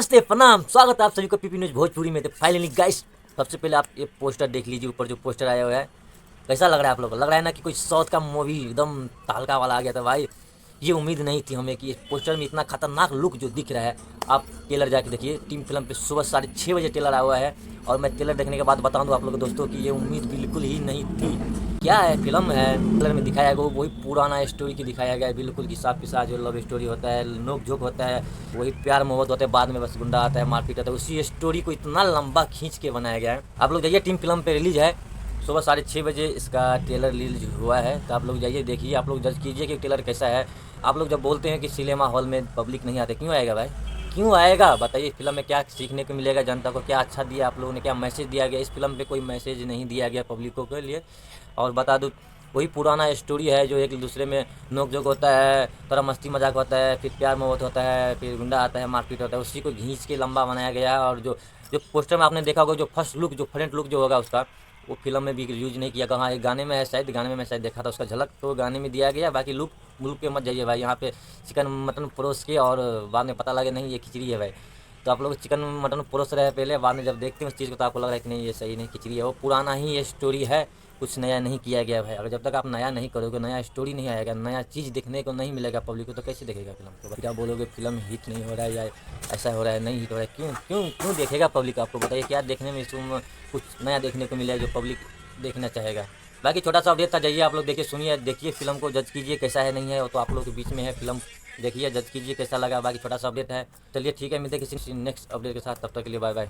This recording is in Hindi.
नमस्ते प्रणाम, स्वागत है आप सभी को पीपी न्यूज भोजपुरी में। तो फाइनली गाइस, सबसे पहले आप ये पोस्टर देख लीजिए, ऊपर जो पोस्टर आया हुआ है कैसा लग रहा है आप लोग को? लग रहा है ना कि कोई साउथ का मूवी एकदम तहलका वाला आ गया था भाई। ये उम्मीद नहीं थी हमें कि इस पोस्टर में इतना खतरनाक लुक जो दिख रहा है। आप ट्रेलर जाके देखिए, टीम फिल्म पे सुबह 6:30 बजे ट्रेलर आया हुआ है। और मैं ट्रेलर देखने के बाद बता दूँ आप लोग दोस्तों कि ये उम्मीद बिल्कुल ही नहीं थी। क्या है, फिल्म है, ट्रेलर में दिखाया गया वही पुराना स्टोरी की दिखाया गया है, बिल्कुल घिसा पिसा जो लव स्टोरी होता है, नोक झोंक होता है, वही प्यार मोहब्बत होता है, बाद में बस गुंडा आता है, मारपीट होता है। उसी स्टोरी को इतना लंबा खींच के बनाया गया है। आप लोग जाइए, टीम फिल्म पे रिलीज है, सुबह 6:30 बजे इसका ट्रेलर रिलीज हुआ है। तो आप लोग जाइए देखिए, आप लोग जज कीजिए कि ट्रेलर कैसा है। आप लोग जब बोलते हैं कि सिनेमा हॉल में पब्लिक नहीं आते, क्यों आएगा भाई? क्यों आएगा बताइए? फिल्म में क्या सीखने को मिलेगा? जनता को क्या अच्छा दिया आप लोगों ने? क्या मैसेज दिया गया? इस फिल्म पे कोई मैसेज नहीं दिया गया पब्लिकों के लिए। और बता दूँ, वही पुराना स्टोरी है जो एक दूसरे में नोक झोंक होता है, थोड़ा मस्ती मजाक होता है, फिर प्यार मोहब्बत होता है, फिर गुंडा आता है, मारपीट होता है। उसी को घींच के लंबा बनाया गया है। और जो जो पोस्टर में आपने देखा होगा, जो फर्स्ट लुक, जो फ्रंट लुक जो होगा उसका, वो फिल्म में भी यूज नहीं किया। कहाँ एक गाने में है शायद, गाने में मैं शायद देखा था, उसका झलक तो गाने में दिया गया। बाकी लुक लुक पे मत जाइए भाई। यहाँ पे चिकन मटन परोस के और बाद में पता लगे नहीं ये खिचड़ी है भाई। तो आप लोग चिकन मटन परोस रहे हैं पहले, बाद में जब देखते हैं उस चीज़ को तो आपको लग रहा है कि नहीं ये सही नहीं, खिचड़ी है। वो पुराना ही ये स्टोरी है, कुछ नया नहीं किया गया भाई। अगर जब तक आप नया नहीं करोगे, नया स्टोरी नहीं आएगा, नया चीज़ देखने को नहीं मिलेगा पब्लिक को, तो कैसे देखेगा फिल्म को? क्या बोलोगे, फिल्म हिट नहीं हो रहा है या ऐसा हो रहा है नहीं हिट हो रहा है? क्यों क्यों क्यों देखेगा पब्लिक? आपको बताइए, क्या देखने में इसमें कुछ नया देखने को मिलेगा जो पब्लिक देखना चाहेगा? बाकी छोटा सा अपडेट था, जाइए आप लोग देखिए, सुनिए, देखिए फिल्म को, जज कीजिए कैसा है नहीं है। वो तो आप लोग के बीच में है, फिल्म देखिए, जज कीजिए कैसा लगा। बाकी छोटा सा अपडेट है। चलिए ठीक है, मिलते हैं किसी नेक्स्ट अपडेट के साथ, तब तक के लिए बाय बाय।